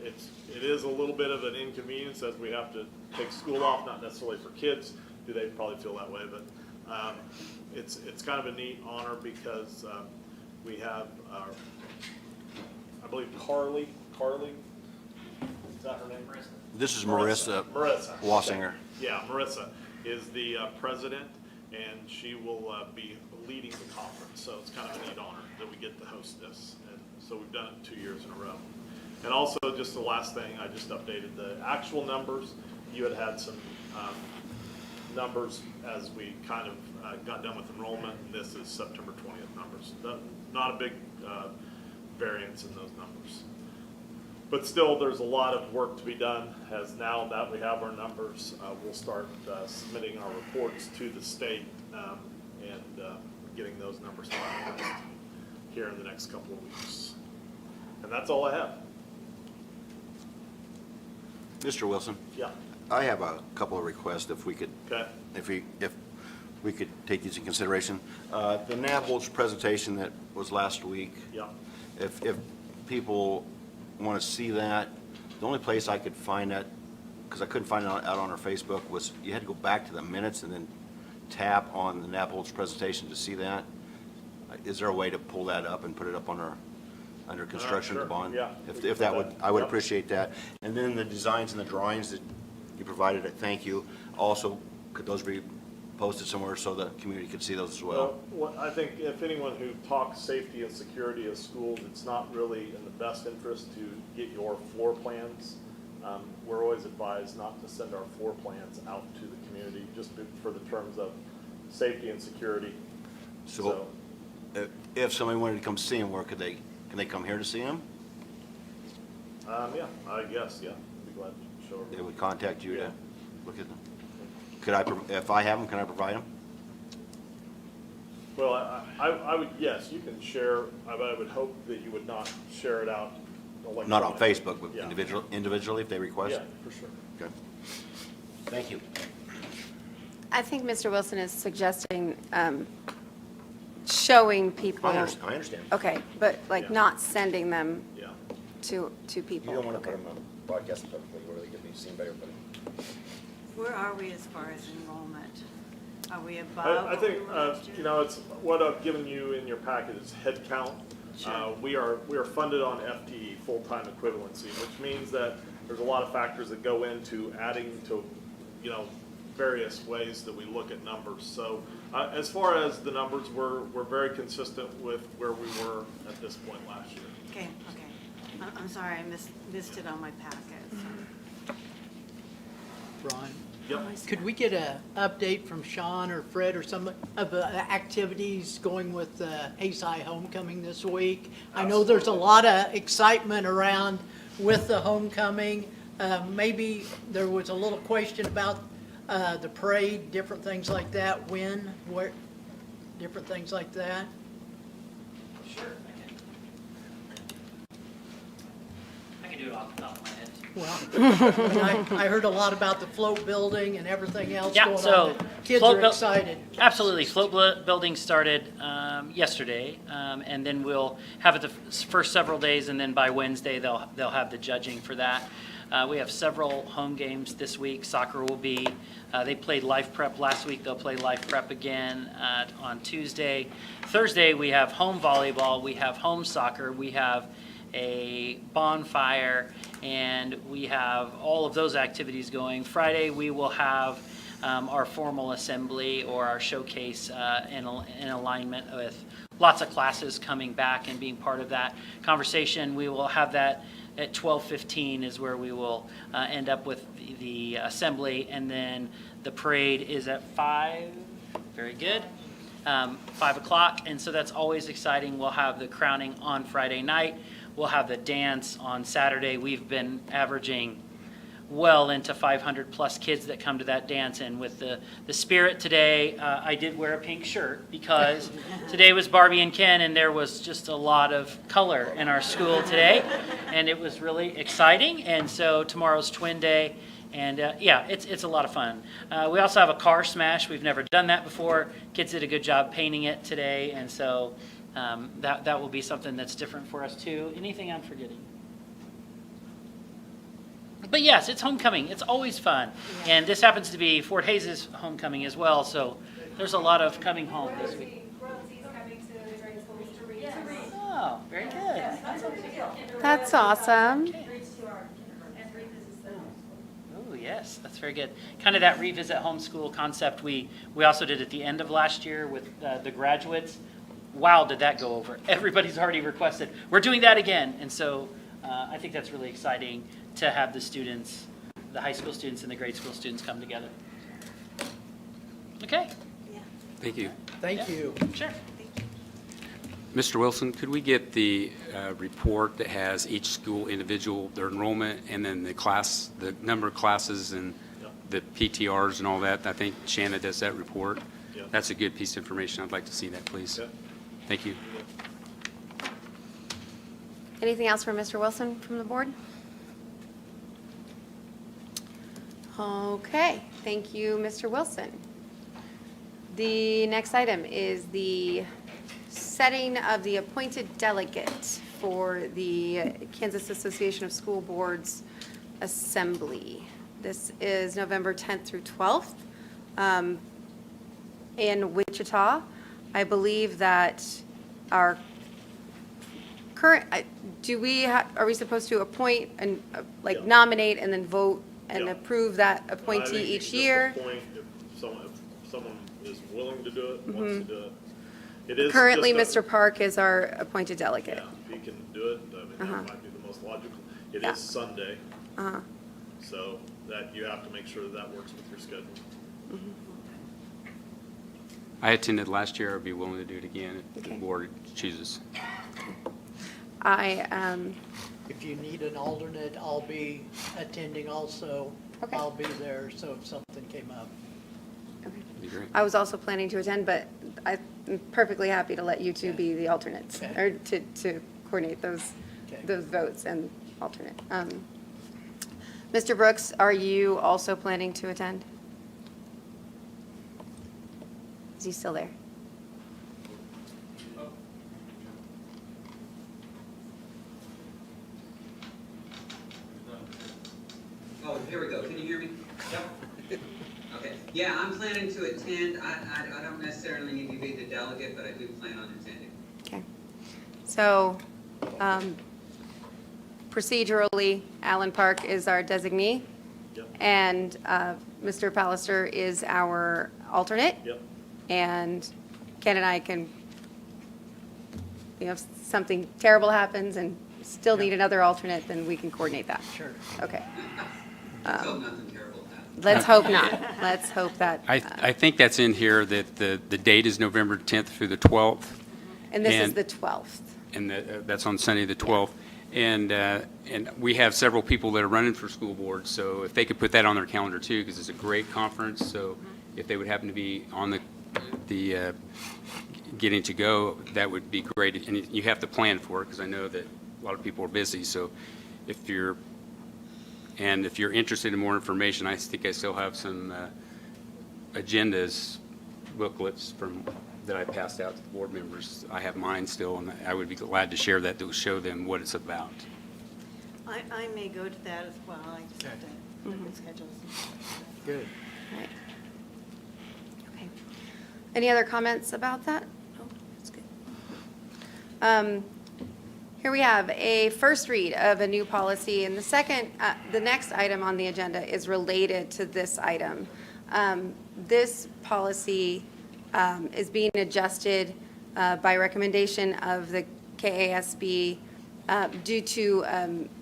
It is a little bit of an inconvenience as we have to take school off, not necessarily for kids. They probably feel that way, but it's kind of a neat honor because we have, I believe Carly, is that her name? This is Marissa Wassinger. Yeah, Marissa is the president, and she will be leading the conference. So it's kind of a neat honor that we get to host this. And so we've done it 2 years in a row. And also, just the last thing, I just updated the actual numbers. You had some numbers as we kind of got done with enrollment, and this is September 20th numbers. Not a big variance in those numbers. But still, there's a lot of work to be done, as now that we have our numbers, we'll start submitting our reports to the state and getting those numbers finalized here in the next couple of weeks. And that's all I have. Mr. Wilson? Yeah. I have a couple of requests if we could, Okay. if we could take these in consideration. The NABOL's presentation that was last week, Yeah. if people want to see that, the only place I could find that, because I couldn't find it out on our Facebook, was you had to go back to the minutes and then tap on the NABOL's presentation to see that. Is there a way to pull that up and put it up on our, under construction Sure. of the bond? Yeah, we If can that do would, that. I would Yep. appreciate that. And then the designs and the drawings that you provided, thank you. Also, could those be posted somewhere so the community could see those as well? Well, I think if anyone who talks safety and security of schools, it's not really in the best interest to get your floor plans. We're always advised not to send our floor plans out to the community, just for the terms of safety and security. So if somebody wanted to come see them, where can they come here to see them? Yeah, I guess, yeah. I'd be glad to show They them. would contact you Yeah. to look at them? If I have them, can I provide them? Well, I would, yes, you can share, I would hope that you would not share it out electronically. Not on Facebook, but Yeah. individually if they request? Yeah, for sure. Okay. Thank you. I think Mr. Wilson is suggesting showing people. I understand. Okay, but like Yeah. not sending them Yeah. to people. You don't want to Okay. put them on broadcast publicly where they can be seen by everybody. Where are we as far as enrollment? Are we above? I think, what we were last year? it's what I've given you in your packet is head count. Sure. We are funded on FTE, full-time equivalency, which means that there's a lot of factors that go into adding to, various ways that we look at numbers. So as far as the numbers, we're very consistent with where we were at this point last year. Okay. I'm sorry, I missed it on my packet. Ron? Yep. Could we get an update from Sean or Fred or some of the activities going with Hayes High Homecoming this week? I know there's a lot of excitement around with the homecoming. Maybe there was a little question about the parade, different things like that, when, where, different things like that. Sure, I can do it off the top of my head. Well, I heard a lot about the float building and everything else Yeah, going so on. Kids float are buil- excited. Absolutely. Building started yesterday, and then we'll have it the first several days, and then by Wednesday, they'll have the judging for that. We have several home games this week. Soccer will be, they played Life Prep last week. They'll play Life Prep again on Tuesday. Thursday, we have home volleyball. We have home soccer. We have a bonfire, and we have all of those activities going. Friday, we will have our formal assembly or our showcase in alignment with lots of classes coming back and being part of that conversation. We will have that at 12:15 is where we will end up with the assembly, and then the parade is at 5. Very good. 5 o'clock, and so that's always exciting. We'll have the crowning on Friday night. We'll have the dance on Saturday. We've been averaging well into 500-plus kids that come to that dance. And with the spirit today, I did wear a pink shirt because today was Barbie and Ken, and there was just a lot of color in our school today, and it was really exciting. And so tomorrow's Twin Day, and yeah, it's a lot of fun. We also have a car smash. We've never done that before. Kids did a good job painting it today, and so that will be something that's different for us too. Anything I'm forgetting? But yes, it's homecoming. It's always fun. And this happens to be Fort Hayes' homecoming as well, so there's a lot of coming home this week. Oh, very good. That's awesome. Oh, yes, that's very good. Kind of that revisit homeschool concept we also did at the end of last year with the graduates. Wow, did that go over. Everybody's already requested. We're doing that again. And so I think that's really exciting to have the students, the high school students and the grade school students come together. Okay. Thank you. Thank you. Sure. Mr. Wilson, could we get the report that has each school individual, their enrollment, and then the class, the number of classes and the PTRs and all that? I think Shanna does that report. Yep. That's a good piece of information. I'd like to see that, please. Yep. Thank you. Anything else for Mr. Wilson from the board? Okay, thank you, Mr. Wilson. The next item is the setting of the appointed delegate for the Kansas Association of School Boards Assembly. This is November 10th through 12th in Wichita. I believe that our current, are we supposed to appoint and Yeah. nominate and then vote and Yeah. approve that I appointee think you each can year? just appoint if someone is willing to do it, wants to do it. It is Currently, just a- Mr. Park is our appointed delegate. Yeah, if he can do it, I mean, Uh-huh. that might be the most logical. It Yeah. is Sunday, Uh-huh. so that you have to make sure that works with your schedule. I attended last year. I'd be willing to do it again if the Okay. board chooses. If you need an alternate, I'll be attending also. Okay. I'll be there, so if something came up. That'd be great. I was also planning to attend, but I'm perfectly happy to let you two be the alternates, Okay. or to coordinate those Okay. votes and alternate. Mr. Brooks, are you also planning to attend? Is he still there? Oh, here we go. Can you hear me? Yep. Okay. Yeah, I'm planning to attend. I don't necessarily need to be the delegate, but I do plan on attending. Okay. So procedurally, Allen Park is our designee, Yep. and Mr. Pallister is our alternate. Yep. And Ken and I can, if something terrible happens and still need another alternate, then we can coordinate that. Sure. Okay. Let's hope nothing terrible happens. Let's hope not. Let's hope that. I think that's in here, that the date is November 10th through the 12th. And this is and- the 12th. And that's on Sunday, the 12th. And we have several people that are running for school boards, so if they could put that on their calendar too, because it's a great conference, so if they would happen to be on the getting to go, that would be great. And you have to plan for it, because I know that a lot of people are busy, so if you're interested in more information, I think I still have some agendas, booklets that I passed out to the board members. I have mine still, and I would be glad to share that to show them what it's about. I may go to that as well. I just have to look at schedules. Good. Right. Okay. Any other comments about that? No, that's good. Here we have a first read of a new policy, and the next item on the agenda is related to this item. This policy is being adjusted by recommendation of the KASB due to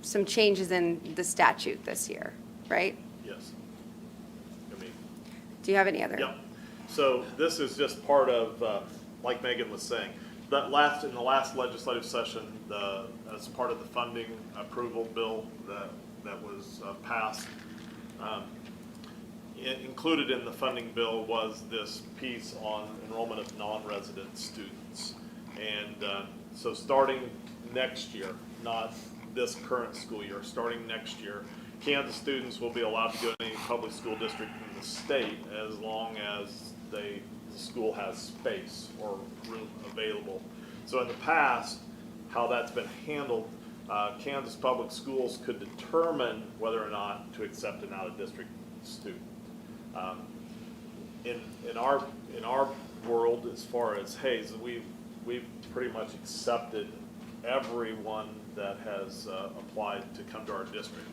some changes in the statute this year, right? Yes. I mean, Do you have any other? yep. So this is just part of, like Megan was saying, in the last legislative session, as part of the funding approval bill that was passed, Included in the funding bill was this piece on enrollment of non-resident students. And so starting next year, not this current school year, starting next year, Kansas students will be allowed to go to any public school district in the state as long as the school has space or room available. So in the past, how that's been handled, Kansas public schools could determine whether or not to accept an out-of-district student. In our world, as far as Hayes, we've pretty much accepted everyone that has applied to come to our district.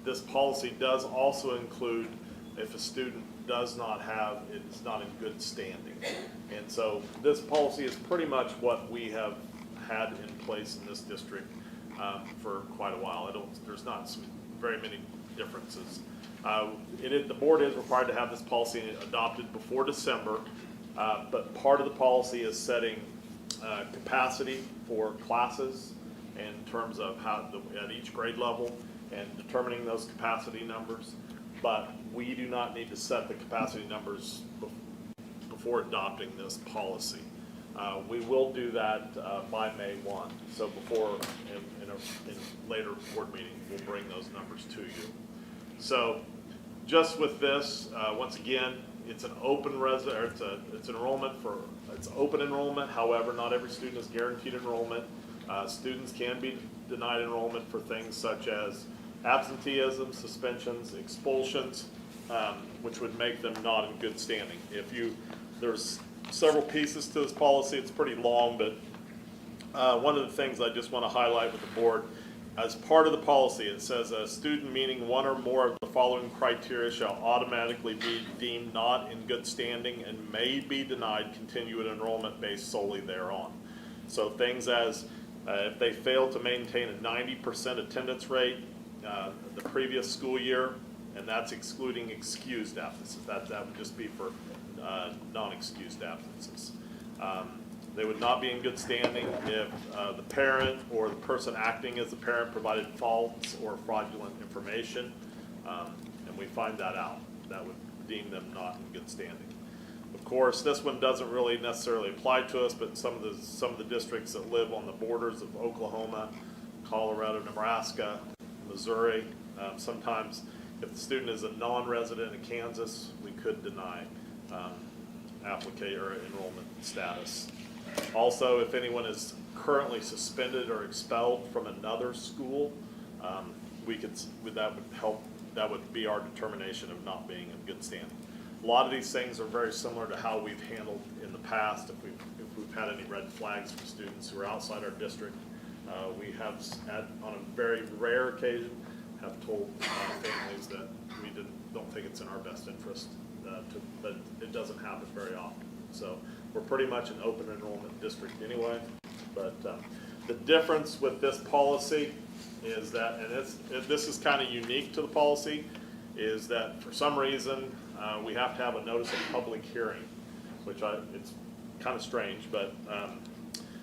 This policy does also include if a student does not have, it's not in good standing. And so this policy is pretty much what we have had in place in this district for quite a while. There's not very many differences. The board is required to have this policy adopted before December, but part of the policy is setting capacity for classes in terms of how at each grade level and determining those capacity numbers. But we do not need to set the capacity numbers before adopting this policy. We will do that by May 1. So before, in a later board meeting, we'll bring those numbers to you. So just with this, once again, it's an open it's enrollment for, it's open enrollment. However, not every student is guaranteed enrollment. Students can be denied enrollment for things such as absenteeism, suspensions, expulsions, which would make them not in good standing. There's several pieces to this policy. It's pretty long, but one of the things I just want to highlight with the board, as part of the policy, it says a student meeting one or more of the following criteria shall automatically be deemed not in good standing and may be denied continued enrollment based solely thereon. So things as if they fail to maintain a 90% attendance rate the previous school year, and that's excluding excused absences. That would just be for non-excused absences. They would not be in good standing if the parent or the person acting as the parent provided false or fraudulent information, and we find that out. That would deem them not in good standing. Of course, this one doesn't really necessarily apply to us, but some of the districts that live on the borders of Oklahoma, Colorado, Nebraska, Missouri, sometimes if the student is a non-resident in Kansas, we could deny applicant or enrollment status. Also, if anyone is currently suspended or expelled from another school, that would be our determination of not being in good standing. A lot of these things are very similar to how we've handled in the past. If we've had any red flags from students who are outside our district, we have, on a very rare occasion, have told families that we don't think it's in our best interest, but it doesn't happen very often. So we're pretty much an open enrollment district anyway. But the difference with this policy is that, and this is kind of unique to the policy, is that for some reason we have to have a notice of public hearing, which it's kind of strange, but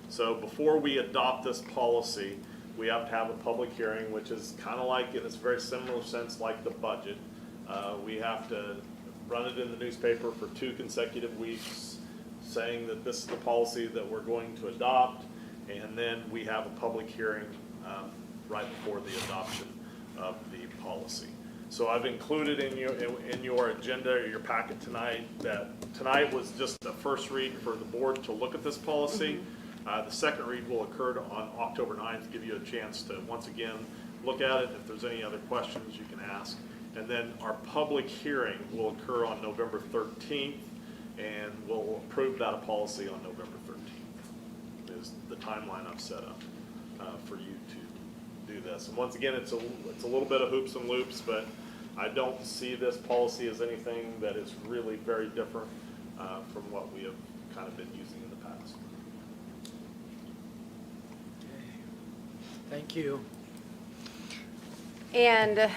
so before we adopt this policy, we have to have a public hearing, which is kind of like, in a very similar sense, like the budget. We have to run it in the newspaper for 2 consecutive weeks, saying that this is the policy that we're going to adopt, and then we have a public hearing right before the adoption of the policy. So I've included in your agenda or your packet tonight that tonight was just the first read for the board to look at this policy. The second read will occur on October 9th, give you a chance to once again look at it. If there's any other questions, you can ask. And then our public hearing will occur on November 13th, and we'll approve that policy on November 13th is the timeline I've set up for you to do this. And once again, it's a little bit of hoops and loops, but I don't see this policy as anything that is really very different from what we have kind of been using in the past. Thank you. And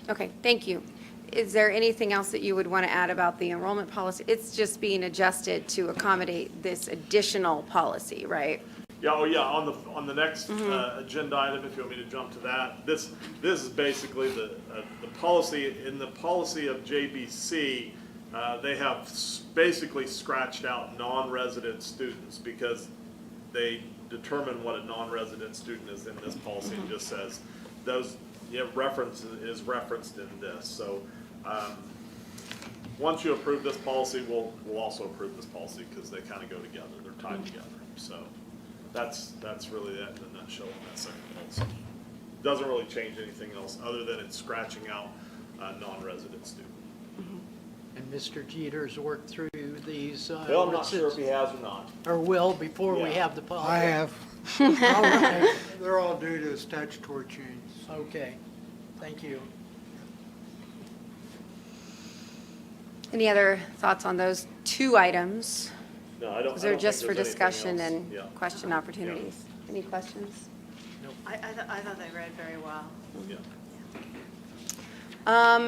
okay, thank you. Is there anything else that you would want to add about the enrollment policy? It's just being adjusted to accommodate this additional policy, right? Yeah, oh yeah, on the next agenda item, if you want me to jump to that, this is basically the policy, in the policy of JBC, they have basically scratched out non-resident students because they determine what a non-resident student is in this policy. It just says those, reference is referenced in this. So once you approve this policy, we'll also approve this policy because they kind of go together. They're tied together. So that's really that in a nutshell on that second policy. Doesn't really change anything else other than it's scratching out non-resident student. And Mr. Jeter's worked through these. Well, I'm not sure if he has or not. Or will before we Yeah. have the policy. I have. All right. They're all due to statutory changes. Okay, thank you. Any other thoughts on those two items? No, I don't. Those I are don't just think for there's anything discussion else. and Yeah. question opportunities. Any questions? I thought they read very well. Yeah.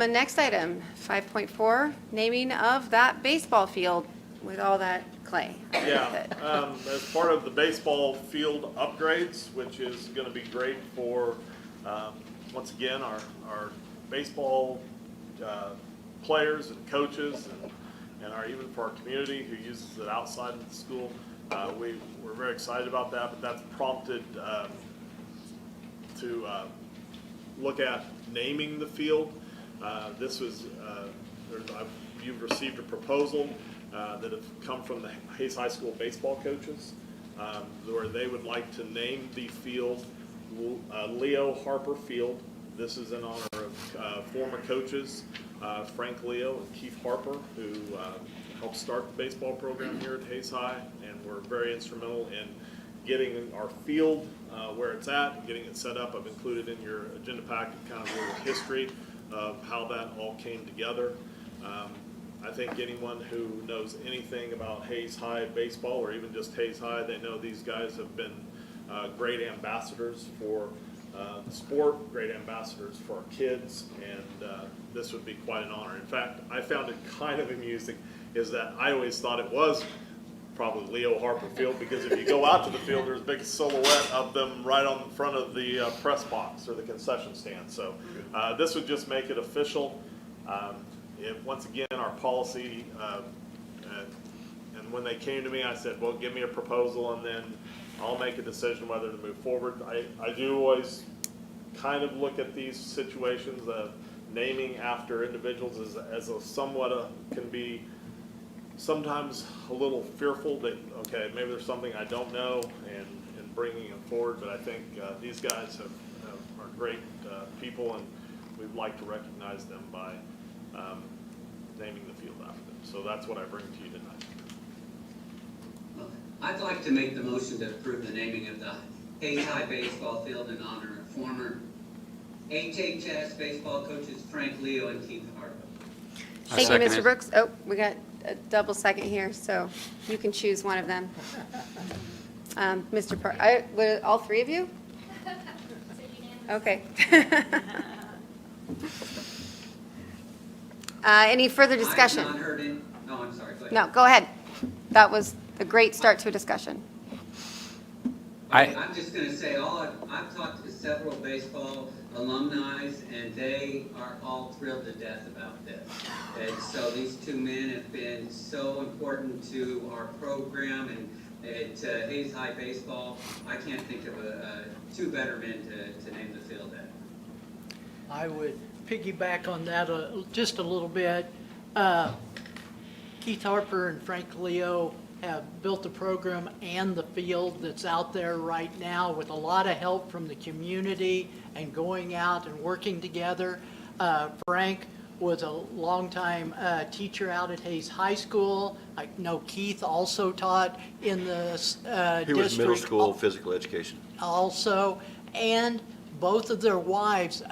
Next item, 5.4, naming of that baseball field with all that clay. Yeah, as part of the baseball field upgrades, which is going to be great for, once again, our baseball players and coaches and even for our community who uses it outside of the school. We're very excited about that, but that's prompted to look at naming the field. This was, you've received a proposal that have come from the Hayes High School baseball coaches, where they would like to name the field Leo Harper Field. This is in honor of former coaches Frank Leo and Keith Harper, who helped start the baseball program here at Hayes High, and were very instrumental in getting our field where it's at, and getting it set up. I've included in your agenda packet kind of a little history of how that all came together. I think anyone who knows anything about Hayes High baseball, or even just Hayes High, they know these guys have been great ambassadors for the sport, great ambassadors for our kids, and this would be quite an honor. In fact, I found it kind of amusing is that I always thought it was probably Leo Harper Field, because if you go out to the field, there's a big silhouette of them right on the front of the press box or the concession stand. So this would just make it official. Once again, our policy, and when they came to me, I said, well, give me a proposal and then I'll make a decision whether to move forward. I do always kind of look at these situations of naming after individuals as a somewhat can be sometimes a little fearful that, okay, maybe there's something I don't know, and bringing it forward. But I think these guys are great people, and we'd like to recognize them by naming the field after them. So that's what I bring to you tonight. I'd like to make the motion to approve the naming of the Hayes High baseball field in honor of former HHS baseball coaches Frank Leo and Keith Harper. Thank you, Mr. Brooks. Oh, we got a double second here, so you can choose one of them. Mr. Park, all three of you? Okay. Any further discussion? I've not heard any, no, I'm sorry, go ahead. No, go ahead. That was a great start to a discussion. I'm just going to say, I've talked to several baseball alumni, and they are all thrilled to death about this. And so these two men have been so important to our program and at Hayes High baseball. I can't think of two better men to name the field at. I would piggyback on that just a little bit. Keith Harper and Frank Leo have built the program and the field that's out there right now with a lot of help from the community and going out and working together. Frank was a longtime teacher out at Hayes High School. I know Keith also taught in the district. He was middle school physical education. Also, and both of their wives,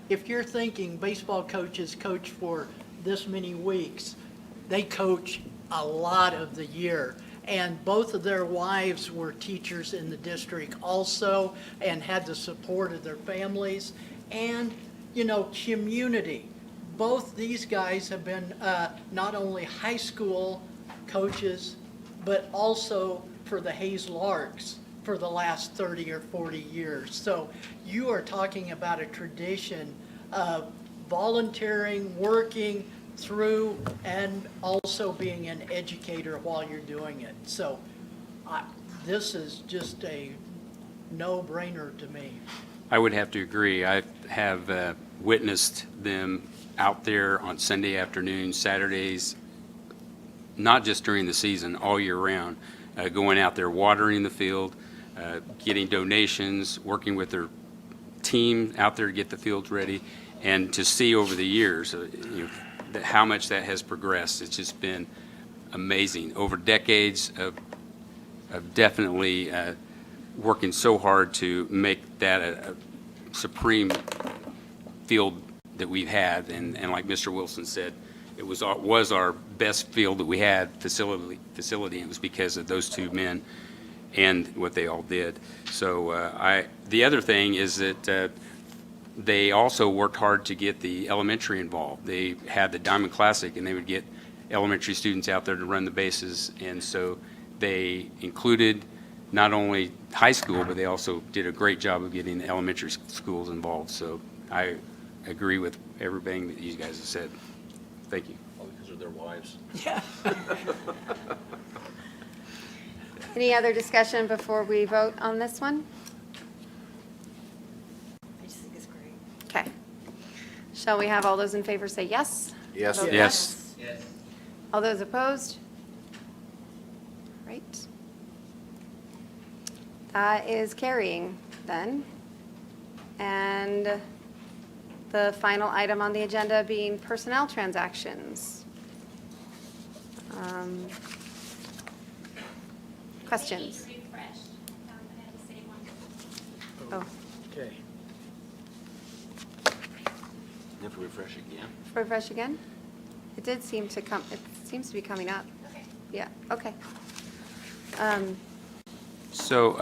if you're thinking baseball coaches coach for this many weeks, they coach a lot of the year. And both of their wives were teachers in the district also, and had the support of their families. And, community. Both these guys have been not only high school coaches, but also for the Hayes Larks. for the last 30 or 40 years. So you are talking about a tradition of volunteering, working through, and also being an educator while you're doing it. So this is just a no-brainer to me. I would have to agree. I have witnessed them out there on Sunday afternoons, Saturdays, not just during the season, all year round, going out there, watering the field, getting donations, working with their team out there to get the fields ready, and to see over the years how much that has progressed. It's just been amazing. Over decades of definitely working so hard to make that a supreme field that we've had, and like Mr. Wilson said, it was our best field that we had, facility, and it was because of those two men and what they all did. So the other thing is that they also worked hard to get the elementary involved. They had the Diamond Classic, and they would get elementary students out there to run the bases, and so they included not only high school, but they also did a great job of getting the elementary schools involved. So I agree with everything that you guys have said. Thank you. All because of their wives. Yeah. Any other discussion before we vote on this one? I just think it's great. Okay. Shall we have all those in favor say yes? Yes. Vote Yes. Yes. All those opposed? Right. That is carrying then. And the final item on the agenda being personnel transactions. Questions? Maybe refresh. I had the same one. Oh, Okay. You have to refresh again. refresh again? It did seem to come, it seems to be coming up. Okay. Yeah, okay. So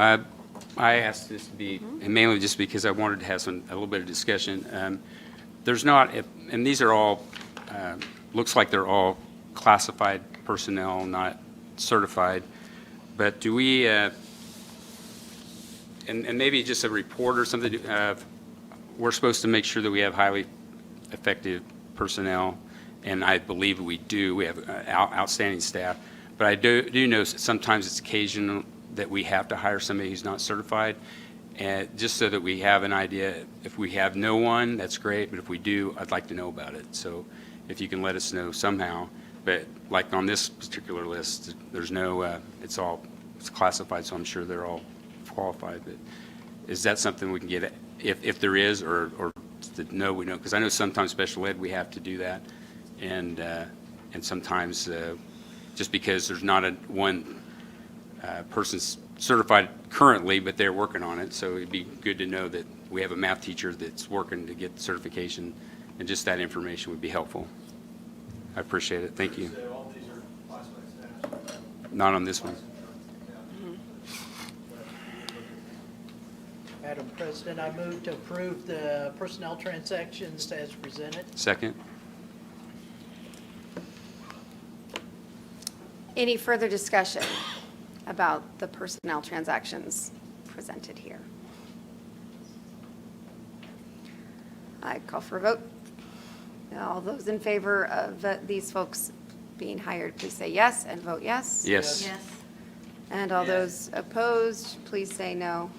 I asked this to be, and mainly just because I wanted to have a little bit of discussion. There's not, and these are all, looks like they're all classified personnel, not certified. But do we, and maybe just a report or something, we're supposed to make sure that we have highly effective personnel, and I believe we do. We have outstanding staff. But I do know sometimes it's occasional that we have to hire somebody who's not certified, and just so that we have an idea. If we have no one, that's great, but if we do, I'd like to know about it. So if you can let us know somehow. But like on this particular list, there's no, it's classified, so I'm sure they're all qualified. But is that something we can get, if there is, or no, we know? Because I know sometimes special ed, we have to do that. And sometimes just because there's not one person's certified currently, but they're working on it. So it'd be good to know that we have a math teacher that's working to get certification, and just that information would be helpful. I appreciate it. Thank you. So all these are classified staff? Not on this one. Madam President, I move to approve the personnel transactions as presented. Second? Any further discussion about the personnel transactions presented here? I call for a vote. All those in favor of these folks being hired, please say yes and vote yes. Yes. Yes. And all those opposed, please say no.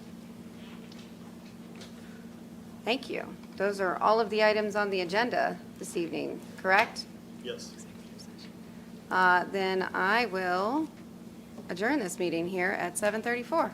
Thank you. Those are all of the items on the agenda this evening, correct? Yes. Then I will adjourn this meeting here at 7:34.